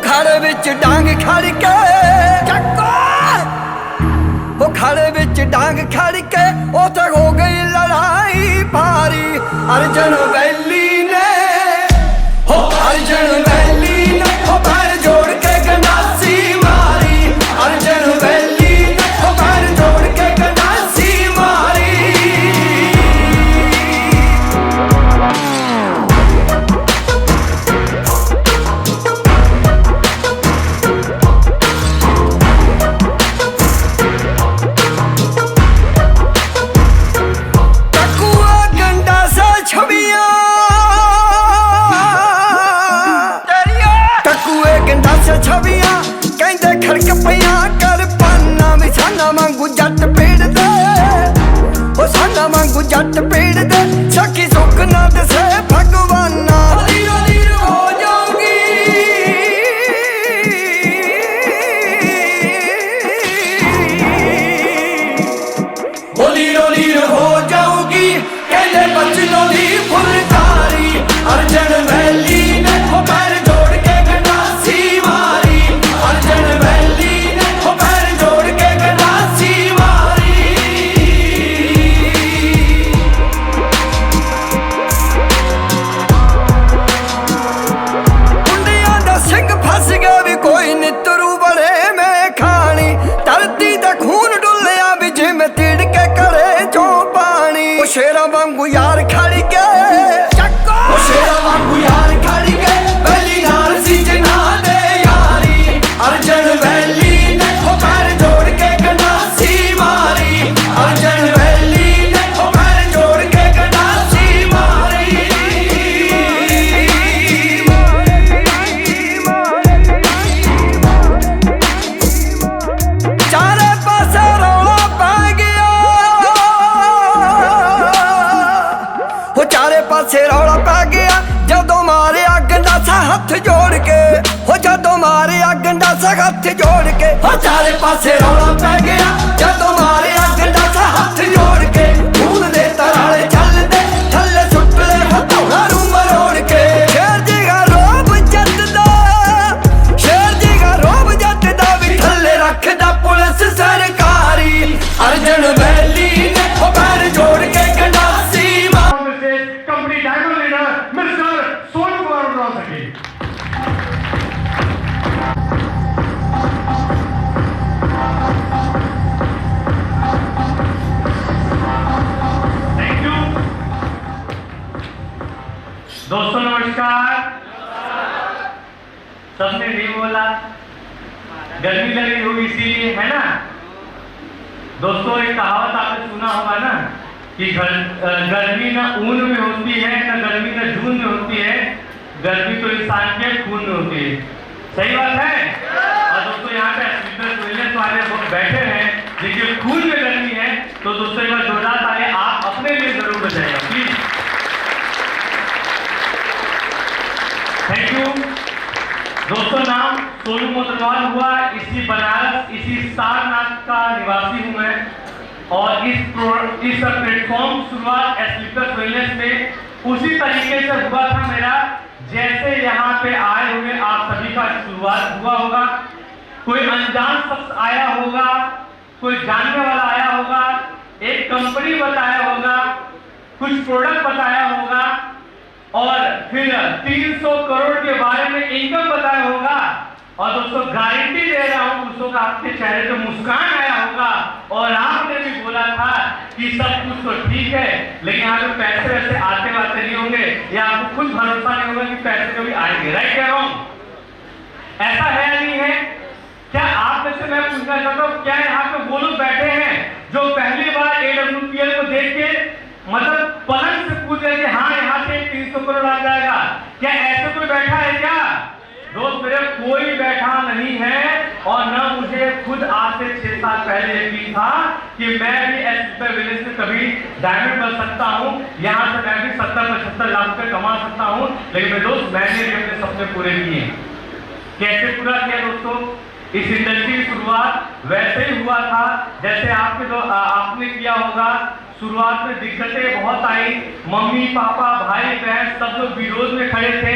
खाड़े विच डांग खड़ के वो खाड़े विच डांग खड़ के उथे हो गई लड़ाई भारी। अर्जन वैली ने हो अर्जन वैली ने हो पैर जोड़ के गंडासी मारी। अर्जन वैली ने हो पैर जोड़ के गंडासी मारी। छवियां कहते खड़क पिया कर पाना भी साना वांगू जट पेड़ दे ओ साना वांगू जट पेड़ दे सखी सुख ना दसे भगवाना। लीरो लीरो हो जाऊंगी ओ लीरो लीरो हो जाऊंगी कहते बचनों दी फुलकारी। अर्जन वैली ने हो पैर जोड़ के गंडासी मारी। अर्जन वैली ने हो पैर जोड़ के गंडासी मारी। मुंडियां दा सिंह फस गया भी कोई नितरू बड़े में खानी। धरती दा खून डुलिया भी जिमें तिड़के करे जो पानी। ओ शेरा वांगू यार खड़ गए ओ शेरा वांगू यार खड़ गए वैली नाल सिजना दे यारी। अर्जन वैली ने हो पैर जोड़ के गंडासी मारी। अर्जन वैली ने हो पैर जोड़ के गंडासी मारी। चारे पासे रौला पै गया हो चारे पासे रौला पै गया जदों मारिया गंडासा हाथ जोड़ के हो जदों मारिया गंडासा हाथ जोड़ के हो चारे पासे रौला पै गया जदों मारिया गंडासा हाथ जोड़ के। खून दे तराले चलदे थल्ले सुट ले हथौड़ा नूं मरोड़ के। शेर जी गा रोब जट दा शेर जी गा रोब जट दा भी थल्ले रखदा पुलिस सरकारी। अर्जन वैली ने हो पैर जोड़ के गंडासी company diamond leader mister Sonu Kumar उड़वा सके। थैंक यू दोस्तों, नमस्कार। सबने नहीं बोला, गर्मी लगी होगी इसीलिए, है ना दोस्तों। एक कहावत आपने सुना होगा ना कि गर्मी ना ऊन में होती है ना गर्मी ना जून में होती है, गर्मी तो इंसान के खून में होती है। सही बात है। और दोस्तों यहाँ पे एस्ट्रोविलियंस वाले लोग बैठे हैं जिनके खून में गर्मी है, तो दोस्तों एक बार जोरदार ताली आप अपने लिए जरूर बजाइए प्लीज। थैंक यू दोस्तों। नाम सोनू मोतरवाल हुआ, इसी बनारस इसी सारनाथ का निवासी हूँ मैं। और इस प्लेटफॉर्म शुरुआत एस्ट्रोविलियंस वेलनेस में उसी तरीके से हुआ था मेरा, जैसे यहाँ पे आए हुए आप सभी का शुरुआत हुआ होगा। कोई अनजान शख्स आया होगा, कोई जानने वाला आया होगा, एक कंपनी बताया होगा, कुछ प्रोडक्ट बताया होगा और फिर 300 करोड़ के बारे में इनकम बताया होगा। और दोस्तों गारंटी दे रहा हूं दोस्तों का आपके चेहरे पे मुस्कान आया होगा और आपने भी बोला था कि सब कुछ तो ठीक है, लेकिन यहाँ पे पैसे वैसे आते वाते नहीं होंगे या आपको खुद भरोसा नहीं होगा कि पैसे कभी आएंगे। राइट कह रहा हूं? ऐसा है या नहीं है? क्या आप में से मैं पूछना चाहता हूँ, क्या यहाँ पे वो लोग बैठे हैं जो पहली बार AWPL को देख के मतलब पलंग से पूछ रहे कि हाँ यहाँ से 300 करोड़ आ जाएगा? क्या ऐसे कोई बैठा है क्या? दोस्त मेरे कोई बैठा नहीं है और न मुझे खुद आज से 6 साल पहले यकीन था कि मैं भी एस्ट्रोविलियंस में कभी डायमंड बन सकता हूँ, यहाँ से मैं भी 70-75 लाख रुपए कमा सकता हूँ। लेकिन मेरे दोस्त मैंने भी अपने सपने पूरे किए। कैसे पूरा किया दोस्तों? इस इंडस्ट्री की शुरुआत वैसे ही हुआ था जैसे आपने किया होगा। शुरुआत में दिक्कतें बहुत आई, मम्मी पापा भाई बहन सब लोग विरोध में खड़े थे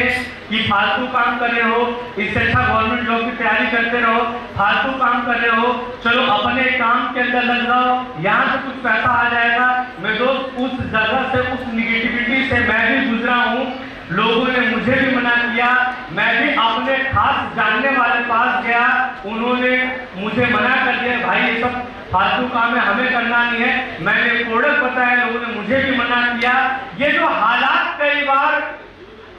कि फालतू काम कर रहे हो, इससे अच्छा गवर्नमेंट जॉब की तैयारी करते रहो, फालतू काम कर रहे हो, चलो अपने काम के अंदर लग जाओ, यहाँ से कुछ पैसा आ जाएगा। मैं दोस्त उस जगह से, उस निगेटिविटी से मैं भी गुजरा हूँ। लोगों ने मुझे भी मना किया, मैं भी अपने खास जानने वाले पास गया, उन्होंने मुझे मना कर दिया, भाई ये सब फालतू काम है, हमें करना नहीं है। मैंने प्रोडक्ट बताया, लोगों ने मुझे भी मना किया। ये जो हालात कई बार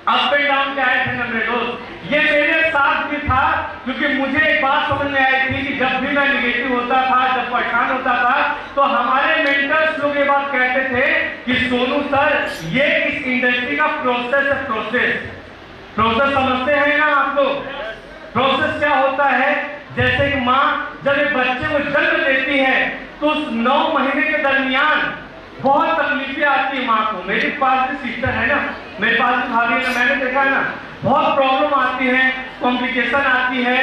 अप एंड डाउन के आए थे ना मेरे दोस्त, ये मेरे साथ भी था, क्योंकि मुझे एक बात समझ में आई थी कि जब भी मैं निगेटिव होता था, जब परेशान होता था, तो हमारे मेंटर्स लोग ये बात कहते थे कि सोनू सर ये इस इंडस्ट्री का प्रोसेस है। प्रोसेस समझते हैं ना आप लोग? प्रोसेस क्या होता है? जैसे कि माँ जब एक बच्चे को जन्म देती है तो उस 9 महीने के दरमियान बहुत तकलीफें आती है माँ को। मेरे पास भी सिस्टर है ना, मेरे पास भी भाभी है, मैंने देखा है ना, बहुत प्रॉब्लम आती है, कॉम्प्लिकेशन आती है,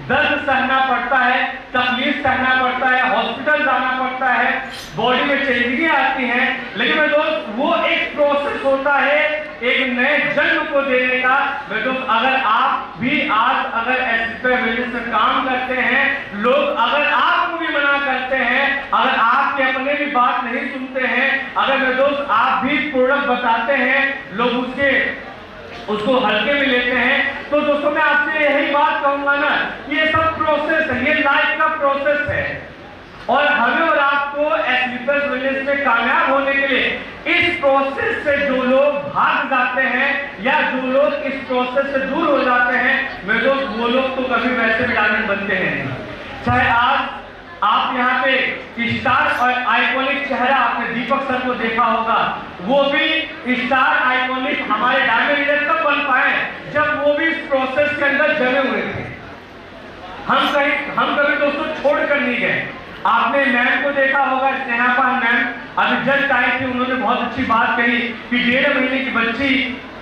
दर्द सहना पड़ता है, तकलीफ सहना पड़ता है, हॉस्पिटल जाना पड़ता है, बॉडी में चेंजिंगें आती हैं। लेकिन मेरे दोस्त वो एक प्रोसेस होता है एक नए जन्म को देने का। मेरे दोस्त अगर आप भी आज अगर एसपीएस में काम करते हैं, लोग अगर आपको भी मना करते हैं, अगर आपके अपने भी बात नहीं सुनते हैं, अगर मेरे दोस्त आप भी प्रोडक्ट बताते हैं, लोग उसको हल्के में लेते हैं, तो दोस्तों मैं आपसे यही बात कहूंगा ना, ये सब प्रोसेस है, ये लाइफ का प्रोसेस है। और हमें और आपको एसपीएस बिजनेस में कामयाब होने के लिए इस प्रोसेस से जो लोग भाग जाते हैं या जो लोग इस प्रोसेस से दूर हो जाते हैं, मेरे दोस्त वो लोग तो कभी वैसे भी डायमंड बनते हैं। चाहे आज आप यहाँ पे स्टार और आइकॉनिक चेहरा आपने दीपक सर को देखा होगा, वो भी स्टार आइकॉनिक हमारे डायमंड लीडर तब बन पाए जब वो भी इस प्रोसेस के अंदर जमे हुए थे। हम कभी दोस्तों छोड़ कर नहीं गए। आपने मैम को देखा होगा, स्नेहापाल मैम अभी जस्ट आई थी, उन्होंने बहुत अच्छी बात कही कि 1.5 महीने की बच्ची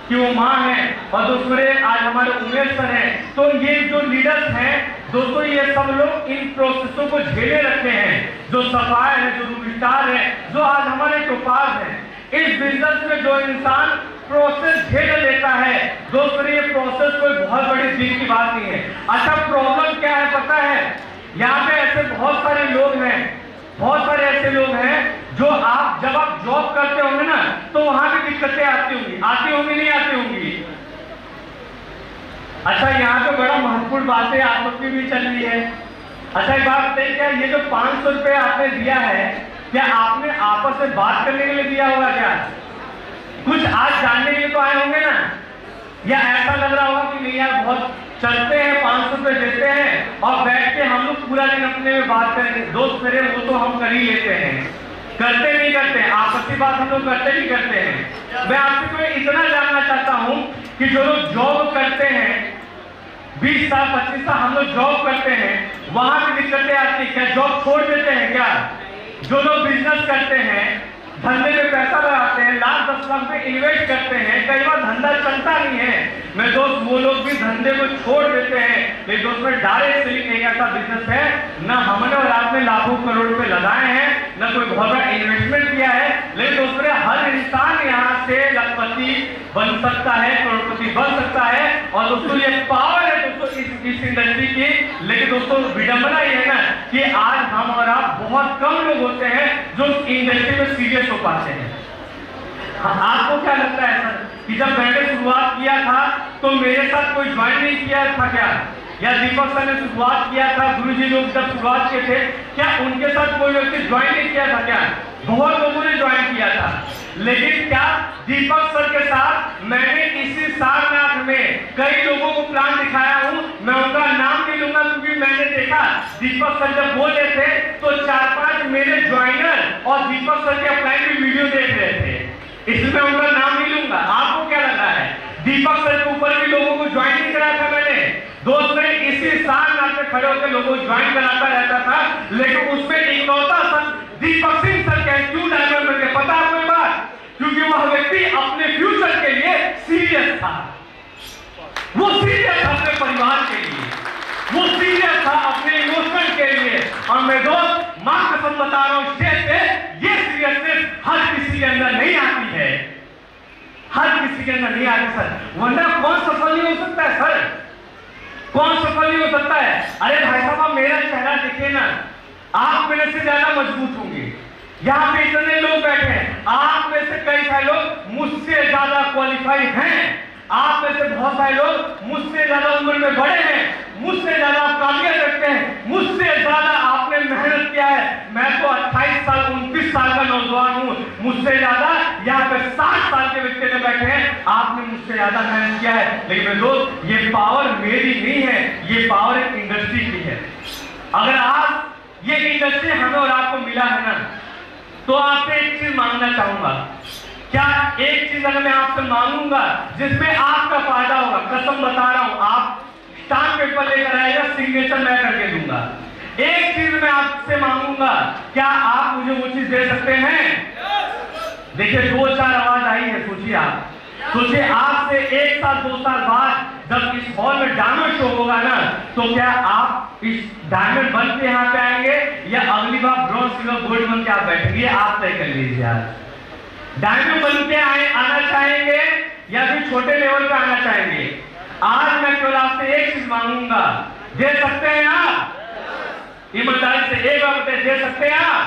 कि वो माँ है। और दोस्तों आज हमारे उमेश सर हैं, तो ये जो लीडर्स हैं दोस्तों, ये सब लोग इन प्रोसेसों को झेले रखे हैं। जो सफायर है, जो रूबीस्टार है, जो आज हमारे टोपाज हैं, इस बिजनेस में जो इंसान प्रोसेस झेल लेता है दोस्तों, ये प्रोसेस कोई बहुत बड़ी चीज की बात नहीं है। अच्छा प्रॉब्लम क्या है पता है? यहाँ पे ऐसे बहुत सारे लोग हैं, बहुत सारे ऐसे लोग हैं जो जब आप जॉब करते होंगे ना, तो वहां भी दिक्कतें आती होंगी, नहीं आती होंगी। अच्छा यहाँ पे बड़ा महत्वपूर्ण बातें आपस में भी चल रही है। अच्छा एक बात बताइए, क्या ये जो 500 रुपए आपने दिया है, क्या आपने आपस में बात करने के लिए दिया होगा? क्या कुछ आज जानने के लिए तो आए होंगे ना? या ऐसा लग रहा होगा कि नहीं यार बहुत चलते हैं, 500 रुपए देते हैं और बैठ के हम लोग पूरा दिन अपने में बात करेंगे। दोस्त मेरे वो तो हम कर ही लेते हैं, करते नहीं करते, आपस की बात हम लोग करते नहीं करते हैं। मैं आपसे कोई इतना जानना चाहता हूं कि जो लोग जॉब करते हैं 20 साल 25 साल हम लोग जॉब करते हैं, वहां भी दिक्कतें आती है, क्या जॉब छोड़ देते हैं? क्या जो लोग बिजनेस करते हैं, धंधे में पैसा लगाते हैं, लाख 10 लाख में इन्वेस्ट करते हैं, कई बार धंधा चलता नहीं है, मैं दोस्त वो लोग भी धंधे को छोड़ देते हैं। लेकिन दोस्त में डायरेक्ट सेलिंग एक ऐसा बिजनेस है, ना हमने और आपने लाखों करोड़ रुपए लगाए हैं, ना कोई बहुत बड़ा इन्वेस्टमेंट किया है, लेकिन दोस्तों हर इंसान यहाँ से लखपति बन सकता है, करोड़पति बन सकता है। और दोस्तों ये पावर है दोस्तों इस इंडस्ट्री की। लेकिन दोस्तों विडंबना ये है ना कि आज हम और आप बहुत कम लोग होते हैं जो इंडस्ट्री में सीरियस हो पाते हैं। आपको क्या लगता है सर कि जब मैंने शुरुआत किया था तो मेरे साथ कोई ज्वाइन नहीं किया था क्या? या दीपक सर ने शुरुआत किया था, गुरुजी लोग जब शुरुआत किए थे, क्या उनके साथ कोई व्यक्ति ज्वाइन नहीं किया था? क्या बहुत लोगों ने ज्वाइन किया था। लेकिन क्या दीपक सर के साथ मैंने इसी सारनाथ में कई लोगों को प्लान दिखाया हूं, मैं उनका नाम नहीं लूंगा क्योंकि मैंने देखा दीपक सर जब बोले थे तो 4-5 मेरे ज्वाइनर और दीपक सर के अपलाइन भी वीडियो देख रहे थे, इसलिए मैं उनका नाम नहीं लूंगा। आपको क्या लग रहा है? दीपक सर के ऊपर भी लोगों को ज्वाइन नहीं कराया था मैंने दोस्त, मैं इसी सारनाथ में खड़े होकर लोगों को ज्वाइन कराता रहता था, लेकिन उसमें इकलौता सन दीपक सिंह सर के क्यों डायमंड बन गए पता है आपको बात? क्योंकि वह व्यक्ति अपने फ्यूचर के लिए सीरियस था, वो सीरियस था अपने परिवार के लिए, वो सीरियस था अपने इमोशनल के लिए। और मैं दोस्त मां कसम बता रहा हूं स्टेज पे ये सीरियसनेस हर किसी के अंदर नहीं आती है, हर किसी के अंदर नहीं आती सर, वरना कौन सफल नहीं हो सकता है सर, कौन सफल नहीं हो सकता है। अरे भाई साहब आप मेरा चेहरा देखिए ना, आप मेरे से ज्यादा मजबूत होंगे, यहाँ पे इतने लोग बैठे हैं, आप में से कई सारे लोग मुझसे ज्यादा क्वालिफाई हैं, आप में से बहुत सारे लोग मुझसे ज्यादा उम्र में बड़े हैं, मुझसे ज्यादा काबिलियत रखते हैं, मुझसे ज्यादा आपने मेहनत किया है। मैं तो 28 साल 29 साल का नौजवान हूँ, मुझसे ज्यादा यहाँ पे 60 साल के व्यक्ति में बैठे हैं, आपने मुझसे ज्यादा मेहनत किया है। लेकिन मेरे दोस्त ये पावर मेरी नहीं है, ये पावर एक इंडस्ट्री की है। अगर आज ये इंडस्ट्री हमें और आपको मिला है ना, तो आपसे एक चीज मांगना चाहूंगा। क्या एक चीज अगर मैं आपसे मांगूंगा जिसमें आपका फायदा होगा, कसम बता रहा हूं, आप स्टाम्प पेपर लेकर आएगा, सिग्नेचर मैं करके दूंगा। एक चीज मैं आपसे मांगूंगा, क्या आप मुझे वो चीज दे सकते हैं? देखिए 2-4 आवाज आई है, सोचिए आप, सोचिए आज से 1 साल 2 साल बाद जब इस हॉल में डायमंड शो होगा ना, तो क्या आप इस डायमंड बन के यहाँ पे आएंगे या अगली बार ब्रॉन्ज सिल्वर गोल्ड बन के आप बैठेंगे? आप तय कर लीजिए। आज डायमंड बन के आना चाहेंगे या फिर छोटे लेवल पे आना चाहेंगे? आज मैं केवल आपसे एक चीज मांगूंगा, दे सकते हैं आप? ईमानदारी से एक बार बताइए, दे सकते हैं आप?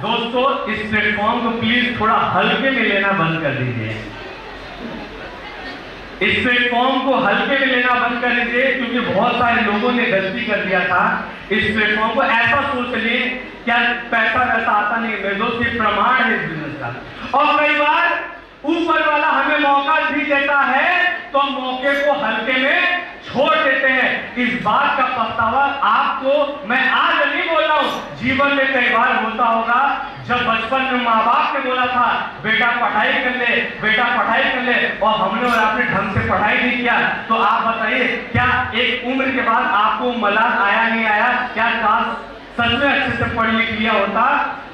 दोस्तों इस प्लेटफॉर्म को प्लीज थोड़ा हल्के में लेना बंद कर दीजिए, इस प्लेटफॉर्म को हल्के में लेना बंद कर दीजिए, क्योंकि बहुत सारे लोगों ने गलती कर दिया था। इस प्लेटफॉर्म को ऐसा सोच लिए क्या पैसा वैसा आता नहीं, मेरे दोस्त ये प्रमाण है इस बिजनेस का। और कई बार ऊपर वाला हमें मौका भी देता है तो मौके को हल्के में छोड़ देते हैं। इस बात का पछतावा आपको मैं आज नहीं बोल रहा हूं, जीवन में कई बार होता होगा। जब बचपन में माँ बाप ने बोला था बेटा पढ़ाई कर ले, बेटा पढ़ाई कर ले, और हमने और आपने ढंग से पढ़ाई नहीं किया, तो आप बताइए क्या एक उम्र के बाद आपको मलाल आया नहीं आया? क्या काश सच में अच्छे से पढ़ लिख लिया होता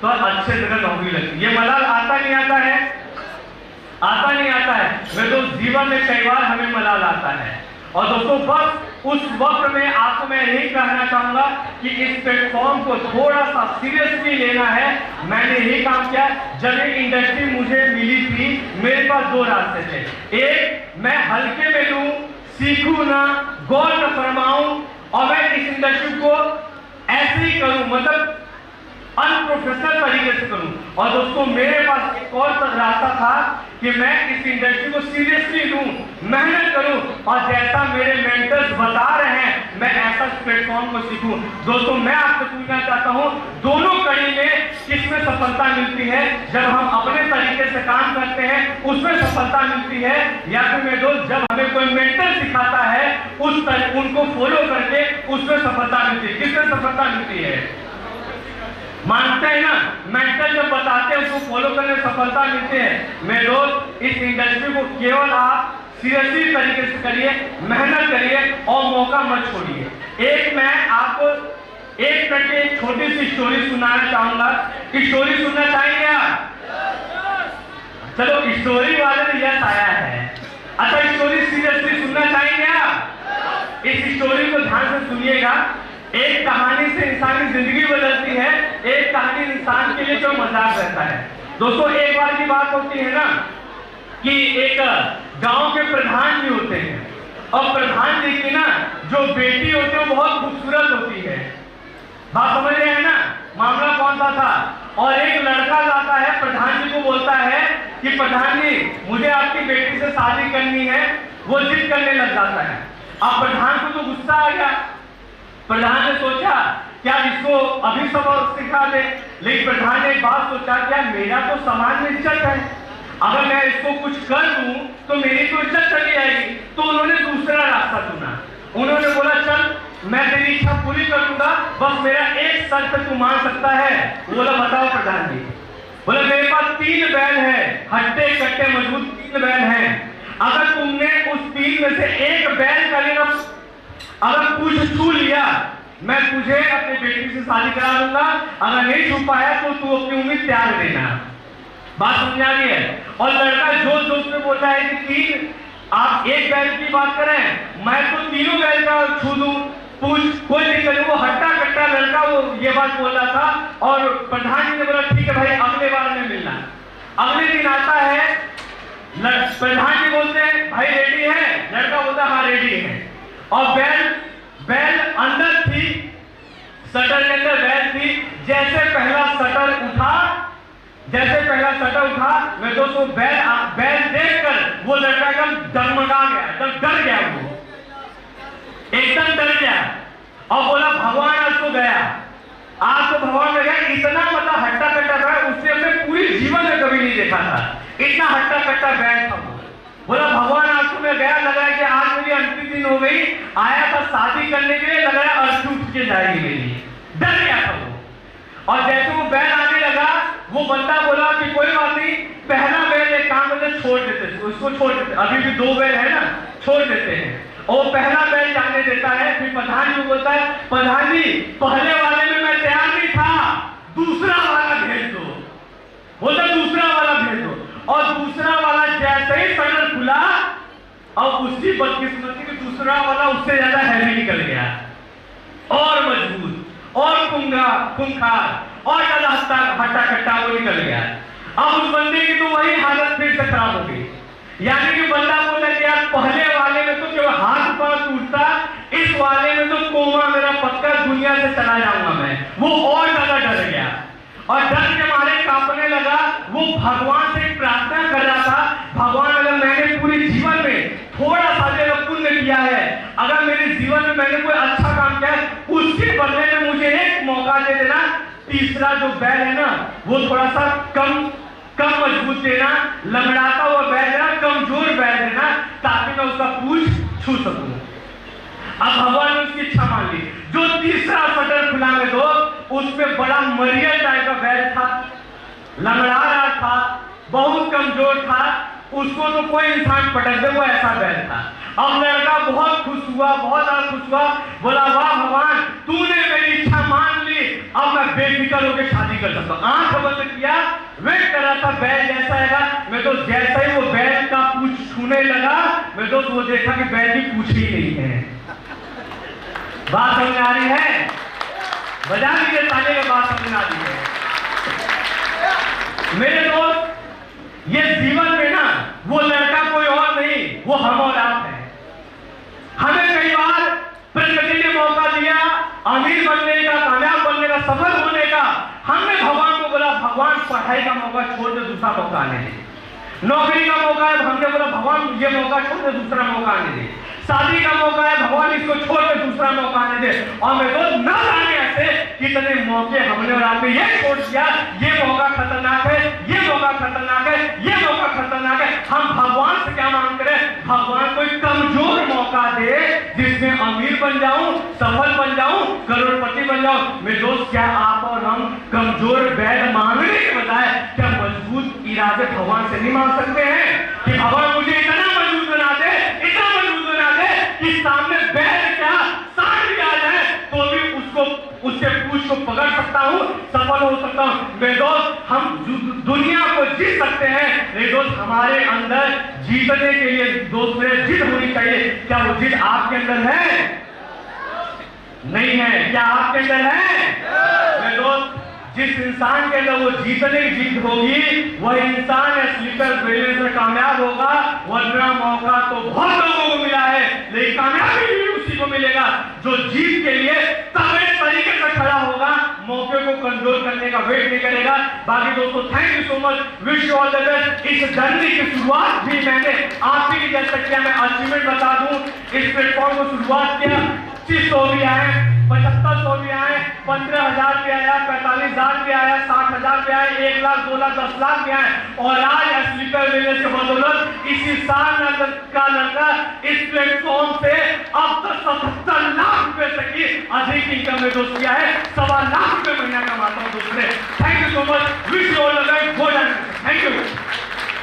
तो अच्छे जगह नौकरी लगती। ये मलाल आता नहीं आता है, आता नहीं आता है। मेरे दोस्त जीवन में कई बार हमें मलाल आता है। और दोस्तों बस उस वक्त में आपको मैं यही कहना चाहूंगा कि इस प्लेटफॉर्म को थोड़ा सा सीरियसली लेना है। मैंने यही काम किया। जब ये इंडस्ट्री मुझे मिली थी, मेरे पास 2 रास्ते थे। एक, मैं हल्के में लूं, सीखूं ना, गौर न फरमाऊं, और मैं इस इंडस्ट्री को ऐसे ही करूं, मतलब अनप्रोफेशनल तरीके से करूं। और दोस्तों मेरे पास एक और रास्ता था कि मैं इस इंडस्ट्री को सीरियसली लूं, मेहनत करूं, और जैसा मेरे मेंटर्स बता रहे हैं मैं ऐसा प्लेटफॉर्म को सीखूं। दोस्तों मैं आपसे पूछना चाहता हूं, दोनों कड़ी में किसमें सफलता मिलती है? जब हम अपने तरीके से काम करते हैं उसमें सफलता मिलती है, या फिर मेरे दोस्त जब हमें कोई मेंटर सिखाता है उनको फॉलो करके उसमें सफलता मिलती है? किसमें सफलता मिलती है? मानते हैं ना, मेंटर जब बताते हैं उसको फॉलो करने में सफलता मिलती है। मेरे दोस्त इस इंडस्ट्री को केवल आप सीरियसली तरीके से करिए, मेहनत करिए और मौका मत छोड़िए। एक मैं आपको 1 मिनट की एक छोटी सी स्टोरी सुनाना चाहूंगा। स्टोरी सुनना चाहेंगे आप? चलो स्टोरी वाले में यस आया है। अच्छा स्टोरी सीरियसली सुनना चाहेंगे आप? इस स्टोरी को ध्यान से सुनिएगा। एक कहानी से इंसान की जिंदगी बदलती है, एक कहानी इंसान के लिए जो मजाक रहता है। दोस्तों एक बार की बात होती है ना कि एक गांव के प्रधान जी होते हैं, और प्रधान जी की ना जो बेटी होती है वो बहुत खूबसूरत होती है। बात समझ रहे हैं ना? मामला कौन सा था? और एक लड़का जाता है प्रधान जी को बोलता है कि प्रधान जी मुझे आपकी बेटी से शादी करनी है। वो जिद करने लग जाता है। अब प्रधान को तो गुस्सा आ गया। प्रधान ने सोचा क्या इसको अभी सबक सिखा दे, लेकिन प्रधान ने एक बात सोचा क्या मेरा तो समाज में इज्जत है, अगर मैं इसको कुछ कर दूं तो मेरी तो इज्जत चली जाएगी। तो उन्होंने दूसरा रास्ता चुना। उन्होंने बोला चल मैं तेरी इच्छा पूरी कर दूंगा, बस मेरा एक शर्त तू मान सकता है। बोला बताओ प्रधान जी। बोला मेरे पास 3 बैल है, हट्टे कट्टे मजबूत 3 बैल हैं। अगर तुमने उस 3 में से एक बैल का लेना अगर कुछ छू लिया मैं तुझे अपनी बेटी से शादी करा दूंगा, अगर नहीं छू पाया तो तू अपनी उम्मीद त्याग देना। बात समझ आ रही है? और लड़का जोश जोश में बोलता है कि 3 आप एक बैल की बात करें, मैं तो 3 बैल का छू दूं, पूछ कोई दिक्कत नहीं। वो हट्टा कट्टा लड़का वो ये बात बोल रहा था और प्रधान जी ने बोला ठीक है भाई अगले बार में मिलना। अगले दिन आता है, प्रधान जी बोलते हैं भाई रेडी है, लड़का बोलता हाँ रेडी है। और बैल अंदर थी, शटर के अंदर बैल थी। जैसे पहला शटर उठा मैं दोस्तों बैल देखकर वो लड़का एकदम डगमगा गया, एकदम डर गया, वो एकदम डर गया और बोला भगवान आज तो गया, आज तो भगवान में गया। इतना मतलब हट्टा कट्टा था, उसने अपने पूरी जीवन में कभी नहीं देखा था, इतना हट्टा कट्टा बैल था वो। बोला भगवान आज तो मैं गया, लग रहा है कि आज मेरी अंतिम दिन हो गई, आया था शादी करने के लिए, लग रहा है अर्थी उठ के जाएगी मेरी, डर गया था वो। और जैसे वो बैल आने लगा, वो बंदा बोला कि कोई बात नहीं, पहला बैल एक काम करते छोड़ देते, उसको छोड़ देते, अभी भी 2 बैल है ना, छोड़ देते हैं। और पहला बैल जाने देता है। फिर प्रधान जी बोलता है प्रधान जी पहले वाले में मैं तैयार नहीं था, दूसरा वाला भेज दो। बोलता दूसरा वाला भेज दो। और दूसरा वाला जैसे ही शटर खुला और उसकी बदकिस्मती की दूसरा वाला उससे ज्यादा हैवी निकल गया, और मजबूत और खूंखार और ज्यादा हट्टा कट्टा वो निकल गया। अब उस बंदे की तो वही हालत फिर से खराब हो गई। यानी कि बंदा बोला कि यार पहले वाले में तो केवल हाथ पांव टूटता, इस वाले में तो कोमा मेरा पक्का, दुनिया से चला जाऊंगा मैं। वो और ज्यादा डर गया और डर के मारे कांपने लगा। वो भगवान से प्रार्थना कर रहा था, भगवान अगर मैंने पूरे जीवन में थोड़ा सा अगर पुण्य किया है, अगर मेरे जीवन में मैंने कोई अच्छा काम किया है, उसके बदले में मुझे एक मौका दे देना। तीसरा जो बैल है ना वो थोड़ा सा कम मजबूत देना, लंगड़ाता हुआ बैल देना, कमजोर बैल देना, ताकि मैं उसका पूंछ छू सकूं। अब भगवान ने उसकी इच्छा मान ली। जो तीसरा शटर खुला में दो, उसमें बड़ा मरियल टाइप का बैल था, लंगड़ा रहा था, बहुत कमजोर था, उसको तो कोई इंसान पटक दे, वो ऐसा बैल था। अब लड़का बहुत खुश हुआ, बहुत ज्यादा खुश हुआ, बोला वाह भगवान तूने मेरी इच्छा मान ली, अब मैं बेफिक्र होकर शादी कर सकता हूँ। आंख बंद किया, वेट कर रहा था बैल जैसा आएगा। मैं तो जैसा ही वो बैल का पूंछ छूने लगा, मैं तो वो देखा कि बैल की पूंछ ही नहीं है। बात समझ आ रही है? बजा दीजिए ताली के, बात समझ आ रही है मेरे दोस्त। ये जीवन में ना वो लड़का कोई और नहीं, वो हम और आप है। हमें कई बार प्रकृति ने मौका दिया अमीर बनने का, कामयाब बनने का, सफल होने का। हमने भगवान को बोला भगवान पढ़ाई का मौका छोड़ दे, दूसरा मौका आने दे। नौकरी का मौका है, हमने बोला भगवान ये मौका छोड़ दे, दूसरा मौका आने दे। शादी का मौका है, भगवान इसको छोड़ के दूसरा मौका आने दे। और मैं तो न जाने ऐसे कितने मौके हमने और आपने ये छोड़ दिया। ये मौका खतरनाक है, ये मौका खतरनाक है, ये मौका खतरनाक है। हम भगवान से क्या मांग करें? भगवान कोई कमजोर मौका दे जिसमें अमीर बन जाऊं, सफल बन जाऊं, करोड़पति बन जाऊं। मेरे दोस्त क्या आप और हम कमजोर बैल मांगने के बजाय क्या मजबूत इरादे भगवान से नहीं मांग सकते हैं कि भगवान मुझे इतना मजबूत बना दे, इतना मजबूत बना दे कि सामने बैल क्या सांड भी आ जाए तो भी उसके पूंछ को पकड़ सकता हूं, सफल हो सकता हूं। मेरे दोस्त हम दुनिया को जीत सकते हैं। मेरे दोस्त हमारे अंदर जीतने के लिए दोस्त मेरे जिद होनी चाहिए। क्या वो जिद आपके अंदर है? नहीं है। क्या आपके अंदर है? मेरे दोस्त जिस इंसान के अंदर वो जीतने की जिद होगी, वह इंसान स्लीपर ब्रेन में कामयाब होगा। वरना मौका तो बहुत लोगों को मिला है, लेकिन कामयाबी भी उसी को मिलेगा जो जीत के लिए तगड़े तरीके से खड़ा होगा, मौके को कंट्रोल करने का वेट नहीं करेगा। बाकी दोस्तों thank you so much, wish you all the best. इस जर्नी की शुरुआत भी मैंने आप ही जैसे किया। मैं अचीवमेंट बता दूं, इस प्लेटफॉर्म को शुरुआत किया 2500 भी आए, 7500 भी आए, 15,000 भी आया, 45,000 भी आया, 60,000 भी आए, 1 लाख, 2 लाख, 10 लाख भी आए। और आज स्लीपर मिलने से बदौलत इसी साल का लड़का इस प्लेटफॉर्म से अब तक 77 लाख रुपए से की अधिक इनकम में दोस्त किया है। 1.25 लाख रुपए महीना कमाता हूँ दोस्तों। Thank you so much, wish you all the best. Thank you.